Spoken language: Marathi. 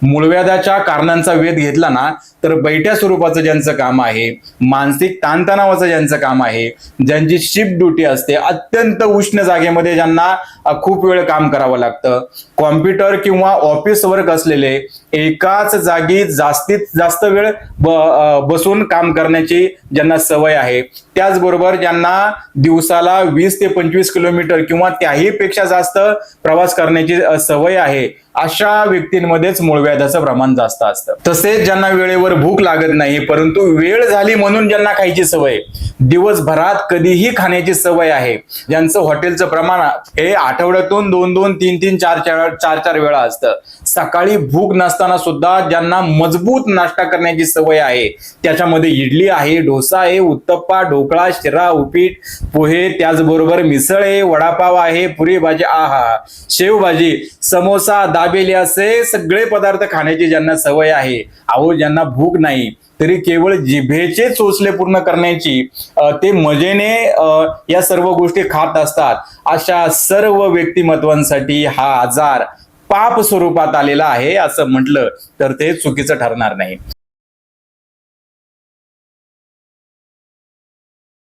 मूळव्याधाच्या कारणांचा वेध घेतला ना तर बैठ्या स्वरूपाचं ज्यांचं काम आहे, मानसिक ताणतणावाचं ज्यांचं काम आहे, ज्यांची शिफ्ट ड्युटी असते, अत्यंत उष्ण जागेमध्ये ज्यांना खूप वेळ काम करावं लागतं, कॉम्प्युटर किंवा ऑफिस वर्क असलेले, एकाच जागी जास्तीत जास्त वेळ बसून काम करण्याची ज्यांना सवय आहे, त्याचबरोबर ज्यांना दिवसाला 20 ते 25 किलोमीटर किंवा त्याही पेक्षा जास्त प्रवास करण्याची सवय आहे, अशा व्यक्तींमध्येच मूळव्याधाचं प्रमाण जास्त असतं. तसेच ज्यांना वेळेवर भूक लागत नाही परंतु वेळ झाली म्हणून ज्यांना खायची सवय, दिवसभरात कधीही खाण्याची सवय आहे, ज्यांचं हॉटेलचं प्रमाण हे आठवड्यातून 2-2, 3-3, 4-4 वेळा असतं, सकाळी भूक नसताना सुद्धा ज्यांना मजबूत नाश्ता करण्याची सवय आहे, त्याच्यामध्ये इडली आहे, डोसा आहे, उत्तप्पा, ढोकळा, शिरा, उपीट, पोहे, त्याचबरोबर मिसळ आहे, वडापाव आहे, पुरी भाजी, आहा, शेवभाजी, समोसा, दाबेली असे सगळे पदार्थ खाण्याची ज्यांना सवय आहे, अहो ज्यांना भूक नाही तरी केवळ जिभेचे चोचले पूर्ण करण्याची ते मजेने या सर्व गोष्टी खात असतात, अशा सर्व व्यक्तिमत्वांसाठी हा आजार पाप स्वरूपात आलेला आहे असं म्हटलं तर ते चुकीचं ठरणार नाही.